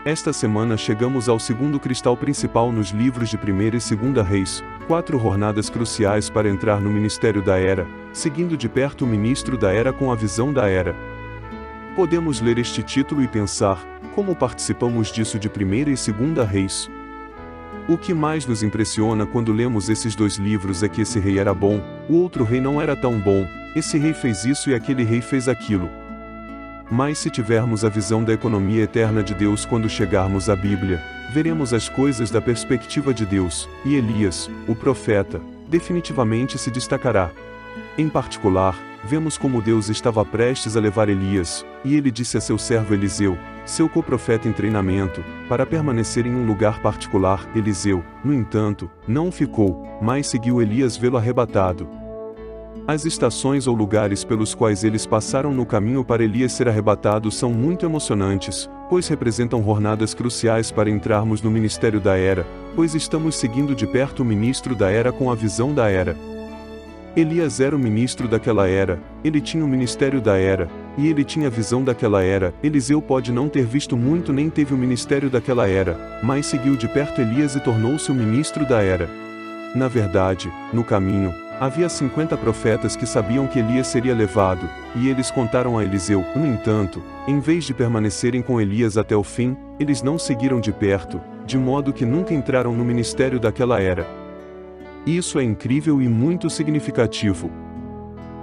Esta semana chegamos ao segundo cristal principal nos livros de 1ª e 2ª Reis, 4 jornadas cruciais para entrar no ministério da Era, seguindo de perto o ministro da Era com a visão da Era. Podemos ler este título e pensar, como participamos disso de 1ª e 2ª Reis? O que mais nos impressiona quando lemos esses 2 livros é que esse rei era bom, o outro rei não era tão bom, esse rei fez isso e aquele rei fez aquilo. Mas se tivermos a visão da economia eterna de Deus quando chegarmos à Bíblia, veremos as coisas da perspectiva de Deus, e Elias, o profeta, definitivamente se destacará. Em particular, vemos como Deus estava prestes a levar Elias, e ele disse a seu servo Eliseu, seu coprofeta em treinamento, para permanecer em um lugar particular. Eliseu, no entanto, não ficou, mas seguiu Elias vê-lo arrebatado. As estações ou lugares pelos quais eles passaram no caminho para Elias ser arrebatado são muito emocionantes, pois representam jornadas cruciais para entrarmos no ministério da Era, pois estamos seguindo de perto o ministro da Era com a visão da Era. Elias era o ministro daquela era, ele tinha o ministério da Era, e ele tinha a visão daquela era. Eliseu pode não ter visto muito nem teve o ministério daquela era, mas seguiu de perto Elias e tornou-se o ministro da Era. Na verdade, no caminho, havia 50 profetas que sabiam que Elias seria levado, e eles contaram a Eliseu. No entanto, em vez de permanecerem com Elias até o fim, eles não seguiram de perto, de modo que nunca entraram no ministério daquela era. Isso é incrível e muito significativo.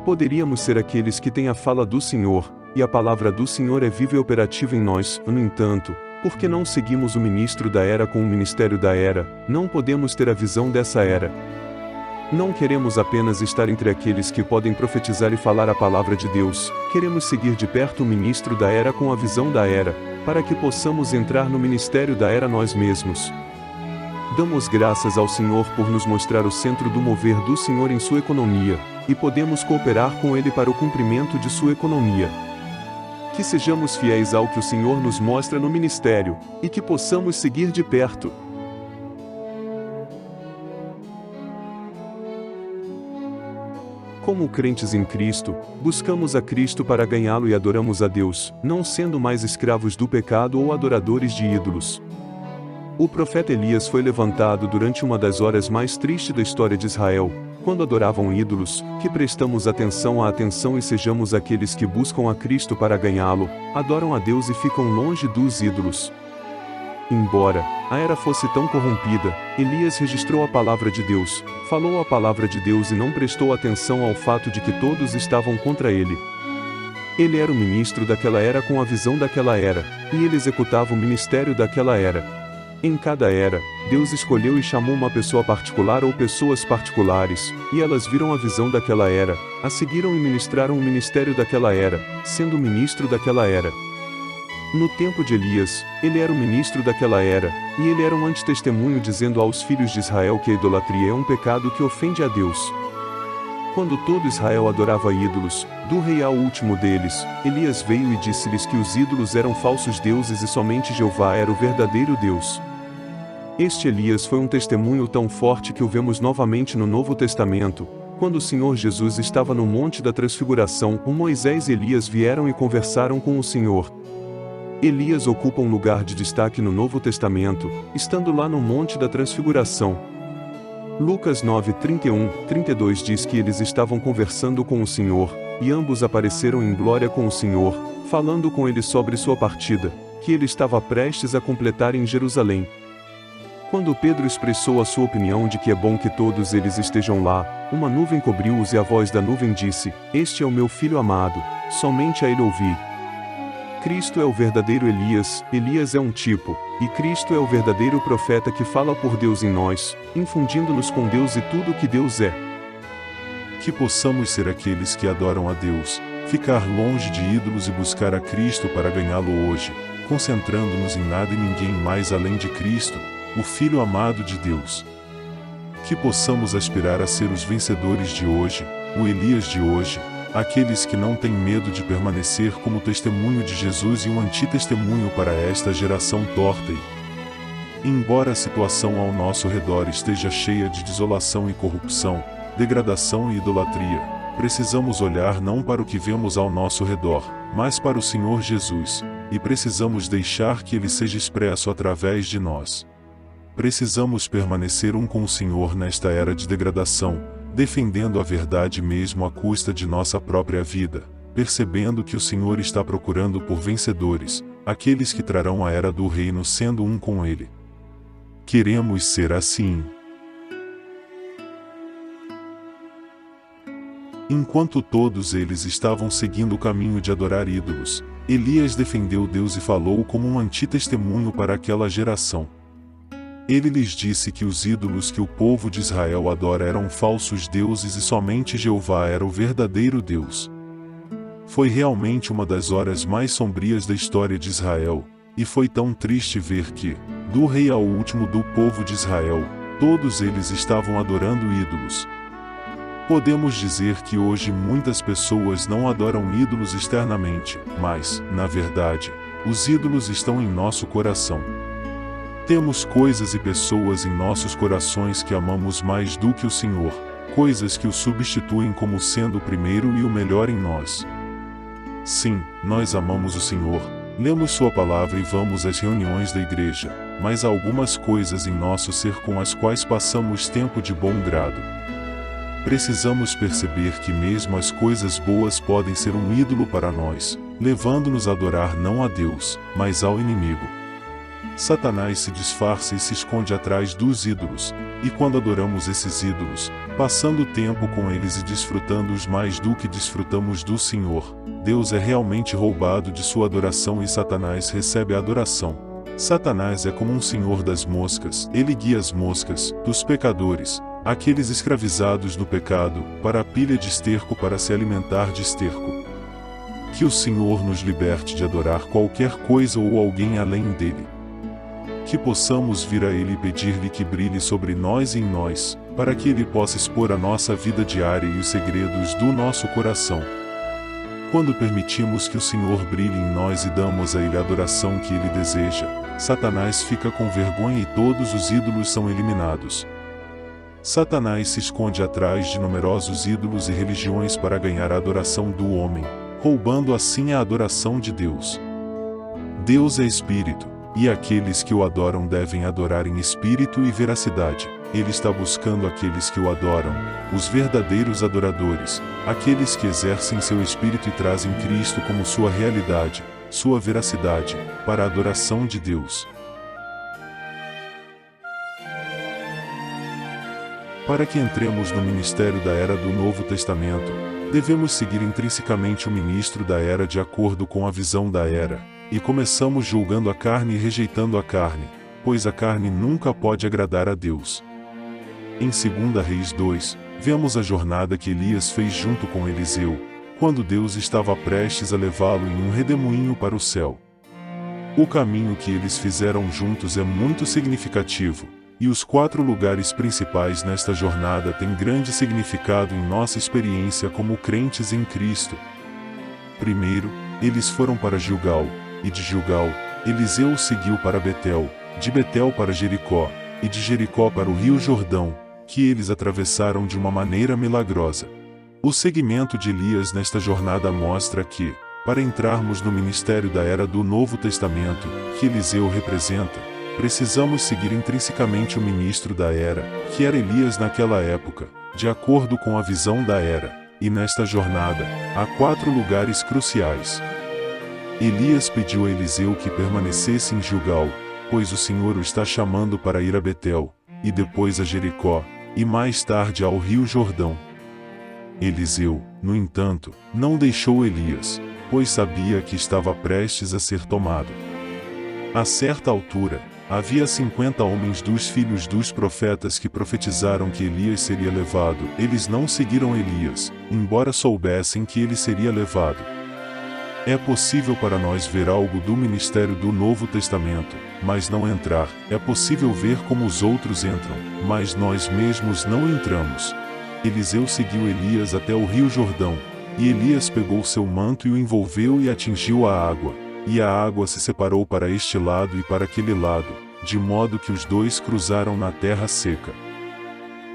Poderíamos ser aqueles que têm a fala do Senhor, e a palavra do Senhor é viva e operativa em nós. No entanto, porque não seguimos o ministro da era com o ministério da era, não podemos ter a visão dessa era. Não queremos apenas estar entre aqueles que podem profetizar e falar a palavra de Deus, queremos seguir de perto o ministro da era com a visão da era, para que possamos entrar no ministério da era nós mesmos. Damos graças ao Senhor por nos mostrar o centro do mover do Senhor em sua economia, e podemos cooperar com Ele para o cumprimento de sua economia. Que sejamos fiéis ao que o Senhor nos mostra no ministério, e que possamos seguir de perto. Como crentes em Cristo, buscamos a Cristo para ganhá-lo e adoramos a Deus, não sendo mais escravos do pecado ou adoradores de ídolos. O profeta Elias foi levantado durante uma das horas mais tristes da história de Israel, quando adoravam ídolos. Que prestamos atenção à atenção e sejamos aqueles que buscam a Cristo para ganhá-lo, adoram a Deus e ficam longe dos ídolos. Embora a era fosse tão corrompida, Elias registrou a palavra de Deus, falou a palavra de Deus e não prestou atenção ao fato de que todos estavam contra ele. Ele era o ministro daquela era com a visão daquela era, e ele executava o ministério daquela era. Em cada era, Deus escolheu e chamou uma pessoa particular ou pessoas particulares, e elas viram a visão daquela era, a seguiram e ministraram o ministério daquela era, sendo o ministro daquela era. No tempo de Elias, ele era o ministro daquela era, e ele era um antitestemunho dizendo aos filhos de Israel que a idolatria é um pecado que ofende a Deus. Quando todo Israel adorava ídolos, do rei ao último deles, Elias veio e disse-lhes que os ídolos eram falsos deuses e somente Jeová era o verdadeiro Deus. Este Elias foi um testemunho tão forte que o vemos novamente no Novo Testamento, quando o Senhor Jesus estava no Monte da Transfiguração. Moisés e Elias vieram e conversaram com o Senhor. Elias ocupa um lugar de destaque no Novo Testamento, estando lá no Monte da Transfiguração. Lucas 9:31-32 diz que eles estavam conversando com o Senhor, e ambos apareceram em glória com o Senhor, falando com ele sobre sua partida, que ele estava prestes a completar em Jerusalém. Quando Pedro expressou a sua opinião de que é bom que todos eles estejam lá, uma nuvem cobriu-os e a voz da nuvem disse: "Este é o meu filho amado, somente a ele ouvi." Cristo é o verdadeiro Elias, Elias é um tipo, e Cristo é o verdadeiro profeta que fala por Deus em nós, infundindo-nos com Deus e tudo o que Deus é. Que possamos ser aqueles que adoram a Deus, ficar longe de ídolos e buscar a Cristo para ganhá-lo hoje, concentrando-nos em nada e ninguém mais além de Cristo, o Filho amado de Deus. Que possamos aspirar a ser os vencedores de hoje, o Elias de hoje, aqueles que não têm medo de permanecer como testemunho de Jesus e um antitestemunho para esta geração torta embora a situação ao nosso redor esteja cheia de desolação e corrupção, degradação e idolatria, precisamos olhar não para o que vemos ao nosso redor, mas para o Senhor Jesus, e precisamos deixar que Ele seja expresso através de nós. Precisamos permanecer um com o Senhor nesta era de degradação, defendendo a verdade mesmo à custa de nossa própria vida, percebendo que o Senhor está procurando por vencedores, aqueles que trarão a era do reino sendo um com Ele. Queremos ser assim. Enquanto todos eles estavam seguindo o caminho de adorar ídolos, Elias defendeu Deus e falou como um antitestemunho para aquela geração. Ele lhes disse que os ídolos que o povo de Israel adora eram falsos deuses e somente Jeová era o verdadeiro Deus. Foi realmente uma das horas mais sombrias da história de Israel, e foi tão triste ver que, do rei ao último do povo de Israel, todos eles estavam adorando ídolos. Podemos dizer que hoje muitas pessoas não adoram ídolos externamente, mas, na verdade, os ídolos estão em nosso coração. Temos coisas e pessoas em nossos corações que amamos mais do que o Senhor, coisas que o substituem como sendo o primeiro e o melhor em nós. Sim, nós amamos o Senhor, lemos Sua palavra e vamos às reuniões da igreja, mas há algumas coisas em nosso ser com as quais passamos tempo de bom grado. Precisamos perceber que mesmo as coisas boas podem ser um ídolo para nós, levando-nos a adorar não a Deus, mas ao inimigo. Satanás se disfarça e se esconde atrás dos ídolos, e quando adoramos esses ídolos, passando tempo com eles e desfrutando-os mais do que desfrutamos do Senhor, Deus é realmente roubado de sua adoração e Satanás recebe a adoração. Satanás é como um senhor das moscas, ele guia as moscas, dos pecadores, aqueles escravizados no pecado, para a pilha de esterco para se alimentar de esterco. Que o Senhor nos liberte de adorar qualquer coisa ou alguém além dele. Que possamos vir a Ele e pedir-lhe que brilhe sobre nós e em nós, para que Ele possa expor a nossa vida diária e os segredos do nosso coração. Quando permitimos que o Senhor brilhe em nós e damos a Ele a adoração que Ele deseja, Satanás fica com vergonha e todos os ídolos são eliminados. Satanás se esconde atrás de numerosos ídolos e religiões para ganhar a adoração do homem, roubando assim a adoração de Deus. Deus é Espírito, e aqueles que o adoram devem adorar em espírito e veracidade. Ele está buscando aqueles que o adoram, os verdadeiros adoradores, aqueles que exercem seu espírito e trazem Cristo como sua realidade, sua veracidade, para a adoração de Deus. Para que entremos no ministério da era do Novo Testamento, devemos seguir intrinsecamente o ministro da era de acordo com a visão da era, e começamos julgando a carne e rejeitando a carne, pois a carne nunca pode agradar a Deus. Em 2 Reis 2, vemos a jornada que Elias fez junto com Eliseu, quando Deus estava prestes a levá-lo em um redemoinho para o céu. O caminho que eles fizeram juntos é muito significativo, e os 4 lugares principais nesta jornada têm grande significado em nossa experiência como crentes em Cristo. Primeiro, eles foram para Gilgal, e de Gilgal, Eliseu os seguiu para Betel, de Betel para Jericó, e de Jericó para o rio Jordão, que eles atravessaram de uma maneira milagrosa. O segmento de Elias nesta jornada mostra que, para entrarmos no ministério da era do Novo Testamento, que Eliseu representa, precisamos seguir intrinsecamente o ministro da era, que era Elias naquela época, de acordo com a visão da era, e nesta jornada, há 4 lugares cruciais. Elias pediu a Eliseu que permanecesse em Gilgal, pois o Senhor o está chamando para ir a Betel, e depois a Jericó, e mais tarde ao rio Jordão. Eliseu, no entanto, não deixou Elias, pois sabia que estava prestes a ser tomado. A certa altura, havia 50 homens dos filhos dos profetas que profetizaram que Elias seria levado. Eles não seguiram Elias, embora soubessem que ele seria levado. É possível para nós ver algo do ministério do Novo Testamento, mas não entrar. É possível ver como os outros entram, mas nós mesmos não entramos. Eliseu seguiu Elias até o rio Jordão, e Elias pegou seu manto e o envolveu e atingiu a água, e a água se separou para este lado e para aquele lado, de modo que os dois cruzaram na terra seca.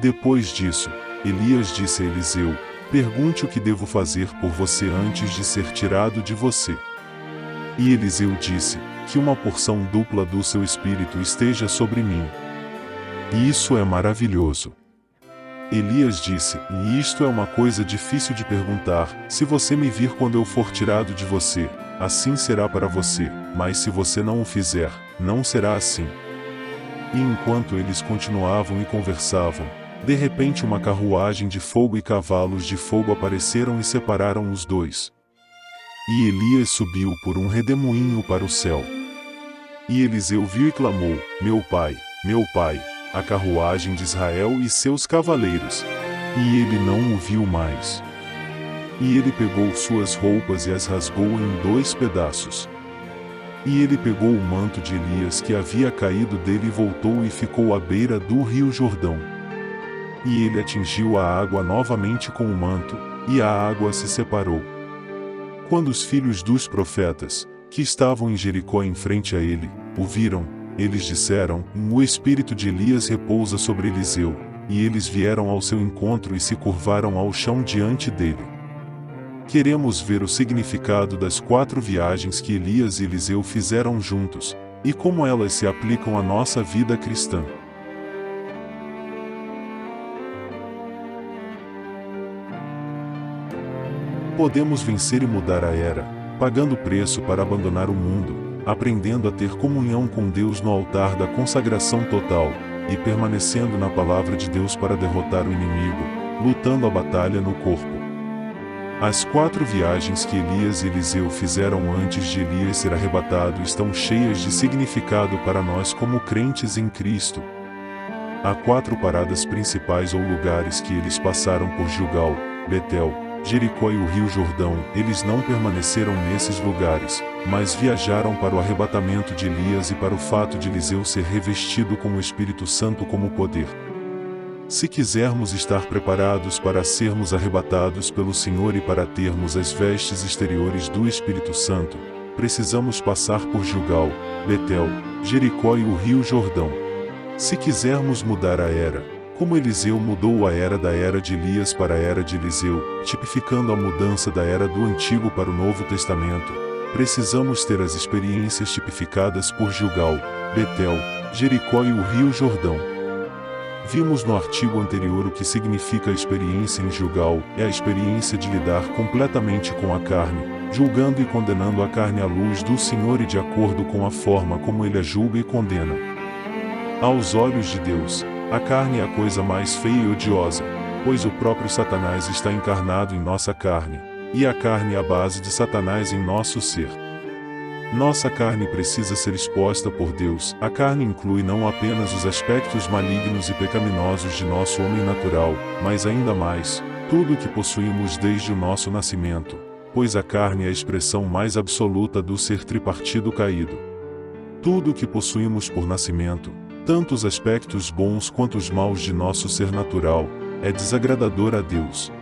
Depois disso, Elias disse a Eliseu: pergunte o que devo fazer por você antes de ser tirado de você. E Eliseu disse: que uma porção dupla do seu espírito esteja sobre mim. E isso é maravilhoso. Elias disse: e isto é uma coisa difícil de perguntar, se você me vir quando eu for tirado de você, assim será para você, mas se você não o fizer, não será assim. E enquanto eles continuavam e conversavam, de repente uma carruagem de fogo e cavalos de fogo apareceram e separaram os dois. E Elias subiu por um redemoinho para o céu. E Eliseu viu e clamou: meu pai, a carruagem de Israel e seus cavaleiros. E ele não o viu mais. E ele pegou suas roupas e as rasgou em 2 pedaços. E ele pegou o manto de Elias que havia caído dele e voltou e ficou à beira do rio Jordão. E ele atingiu a água novamente com o manto, e a água se separou. Quando os filhos dos profetas, que estavam em Jericó em frente a ele, o viram, eles disseram: o espírito de Elias repousa sobre Eliseu. E eles vieram ao seu encontro e se curvaram ao chão diante dele. Queremos ver o significado das 4 viagens que Elias e Eliseu fizeram juntos, e como elas se aplicam à nossa vida cristã. Podemos vencer e mudar a era, pagando preço para abandonar o mundo, aprendendo a ter comunhão com Deus no altar da consagração total, e permanecendo na palavra de Deus para derrotar o inimigo, lutando a batalha no corpo. As 4 viagens que Elias e Eliseu fizeram antes de Elias ser arrebatado estão cheias de significado para nós como crentes em Cristo. Há 4 paradas principais ou lugares que eles passaram por Gilgal, Betel, Jericó e o rio Jordão. Eles não permaneceram nesses lugares, mas viajaram para o arrebatamento de Elias e para o fato de Eliseu ser revestido com o Espírito Santo como poder. Se quisermos estar preparados para sermos arrebatados pelo Senhor e para termos as vestes exteriores do Espírito Santo, precisamos passar por Gilgal, Betel, Jericó e o rio Jordão. Se quisermos mudar a era, como Eliseu mudou a era da era de Elias para a era de Eliseu, tipificando a mudança da era do Antigo para o Novo Testamento, precisamos ter as experiências tipificadas por Gilgal, Betel, Jericó e o rio Jordão. Vimos no artigo anterior o que significa a experiência em Gilgal: é a experiência de lidar completamente com a carne, julgando e condenando a carne à luz do Senhor e de acordo com a forma como ele a julga e condena. Aos olhos de Deus, a carne é a coisa mais feia e odiosa, pois o próprio Satanás está encarnado em nossa carne, e a carne é a base de Satanás em nosso ser. Nossa carne precisa ser exposta por Deus. A carne inclui não apenas os aspectos malignos e pecaminosos de nosso homem natural, mas ainda mais, tudo o que possuímos desde o nosso nascimento, pois a carne é a expressão mais absoluta do ser tripartido caído. Tudo o que possuímos por nascimento, tanto os aspectos bons quanto os maus de nosso ser natural, é desagradador a Deus.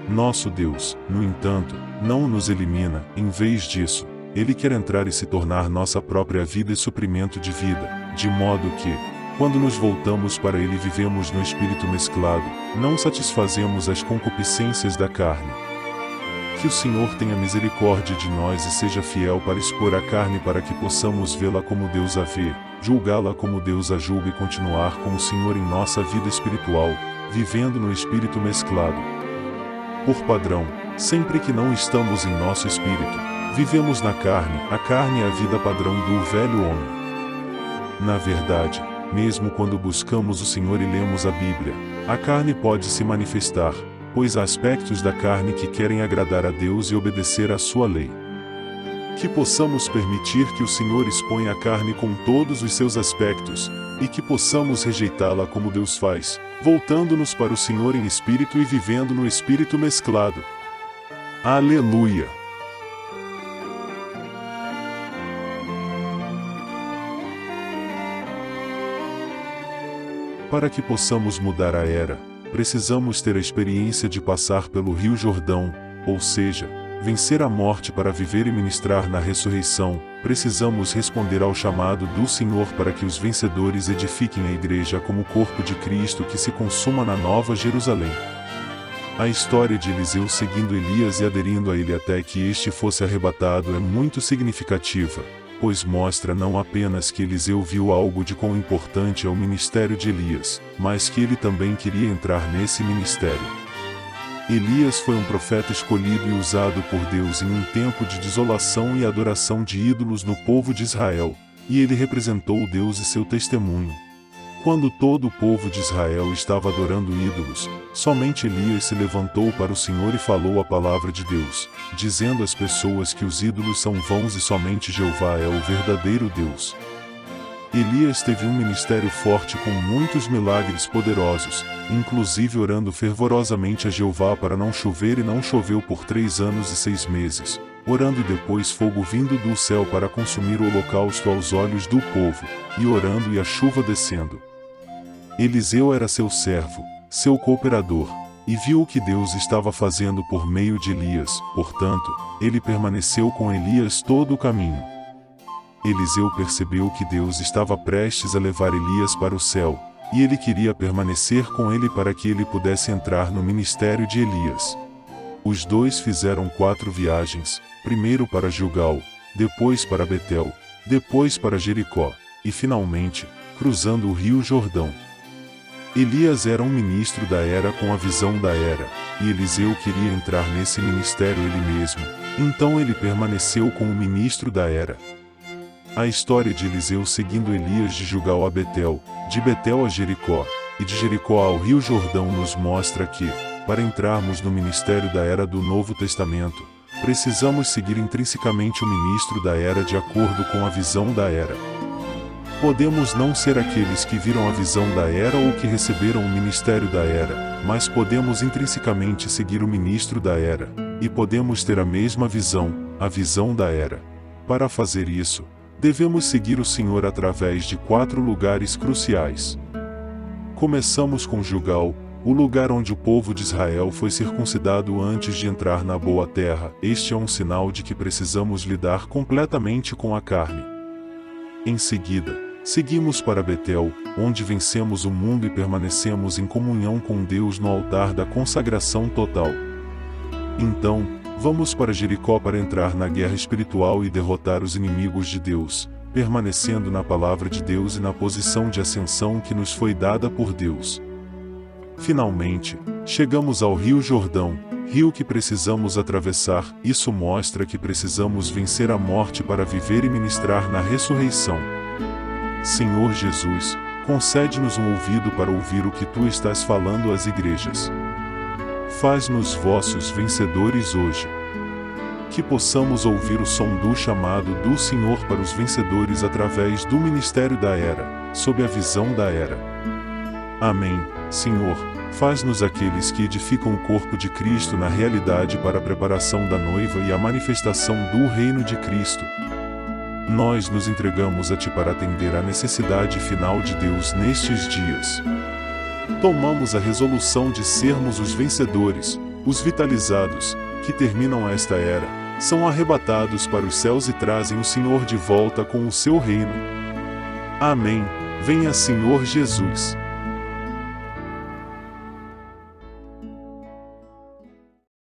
Nosso Deus, no entanto, não nos elimina. Em vez disso, Ele quer entrar e se tornar nossa própria vida e suprimento de vida, de modo que, quando nos voltamos para Ele, vivemos no espírito mesclado, não satisfazemos as concupiscências da carne. Que o Senhor tenha misericórdia de nós e seja fiel para expor a carne para que possamos vê-la como Deus a vê, julgá-la como Deus a julga e continuar com o Senhor em nossa vida espiritual, vivendo no espírito mesclado. Por padrão, sempre que não estamos em nosso espírito, vivemos na carne. A carne é a vida padrão do velho homem. Na verdade, mesmo quando buscamos o Senhor e lemos a Bíblia, a carne pode se manifestar, pois há aspectos da carne que querem agradar a Deus e obedecer à sua lei. Que possamos permitir que o Senhor exponha a carne com todos os seus aspectos, e que possamos rejeitá-la como Deus faz, voltando-nos para o Senhor em espírito e vivendo no espírito mesclado. Aleluia! Para que possamos mudar a era, precisamos ter a experiência de passar pelo Rio Jordão, ou seja, vencer a morte para viver e ministrar na ressurreição. Precisamos responder ao chamado do Senhor para que os vencedores edifiquem a igreja como o corpo de Cristo que se consuma na Nova Jerusalém. A história de Eliseu seguindo Elias e aderindo a ele até que este fosse arrebatado é muito significativa, pois mostra não apenas que Eliseu viu algo de quão importante é o ministério de Elias, mas que ele também queria entrar nesse ministério. Elias foi um profeta escolhido e usado por Deus em um tempo de desolação e adoração de ídolos no povo de Israel, e ele representou Deus e seu testemunho. Quando todo o povo de Israel estava adorando ídolos, somente Elias se levantou para o Senhor e falou a palavra de Deus, dizendo às pessoas que os ídolos são vãos e somente Jeová é o verdadeiro Deus. Elias teve um ministério forte com muitos milagres poderosos, inclusive orando fervorosamente a Jeová para não chover, e não choveu por 3 anos e 6 meses, orando e depois fogo vindo do céu para consumir o holocausto aos olhos do povo, e orando e a chuva descendo. Eliseu era seu servo, seu cooperador, e viu o que Deus estava fazendo por meio de Elias, portanto, ele permaneceu com Elias todo o caminho. Eliseu percebeu que Deus estava prestes a levar Elias para o céu, e ele queria permanecer com ele para que ele pudesse entrar no ministério de Elias. Os dois fizeram 4 viagens, primeiro para Gilgal, depois para Betel, depois para Jericó, e finalmente, cruzando o rio Jordão. Elias era um ministro da era com a visão da era, e Eliseu queria entrar nesse ministério ele mesmo, então ele permaneceu com o ministro da era. A história de Eliseu seguindo Elias de Gilgal a Betel, de Betel a Jericó, e de Jericó ao rio Jordão nos mostra que, para entrarmos no ministério da era do Novo Testamento, precisamos seguir intrinsecamente o ministro da era de acordo com a visão da era. Podemos não ser aqueles que viram a visão da era ou que receberam o ministério da era, mas podemos intrinsecamente seguir o ministro da era, e podemos ter a mesma visão, a visão da era. Para fazer isso, devemos seguir o Senhor através de 4 lugares cruciais. Começamos com Gilgal, o lugar onde o povo de Israel foi circuncidado antes de entrar na boa terra. Este é um sinal de que precisamos lidar completamente com a carne. Em seguida, seguimos para Betel, onde vencemos o mundo e permanecemos em comunhão com Deus no altar da consagração total. Então, vamos para Jericó para entrar na guerra espiritual e derrotar os inimigos de Deus, permanecendo na palavra de Deus e na posição de ascensão que nos foi dada por Deus. Finalmente, chegamos ao rio Jordão, rio que precisamos atravessar. Isso mostra que precisamos vencer a morte para viver e ministrar na ressurreição. Senhor Jesus, concede-nos um ouvido para ouvir o que Tu estás falando às igrejas. Faz-nos vossos vencedores hoje. Que possamos ouvir o som do chamado do Senhor para os vencedores através do ministério da era, sob a visão da era. Amém, Senhor, faz-nos aqueles que edificam o corpo de Cristo na realidade para a preparação da noiva e a manifestação do reino de Cristo. Nós nos entregamos a Ti para atender à necessidade final de Deus nestes dias. Tomamos a resolução de sermos os vencedores, os vitalizados, que terminam esta era, são arrebatados para os céus e trazem o Senhor de volta com o seu reino. Amém. Venha, Senhor Jesus.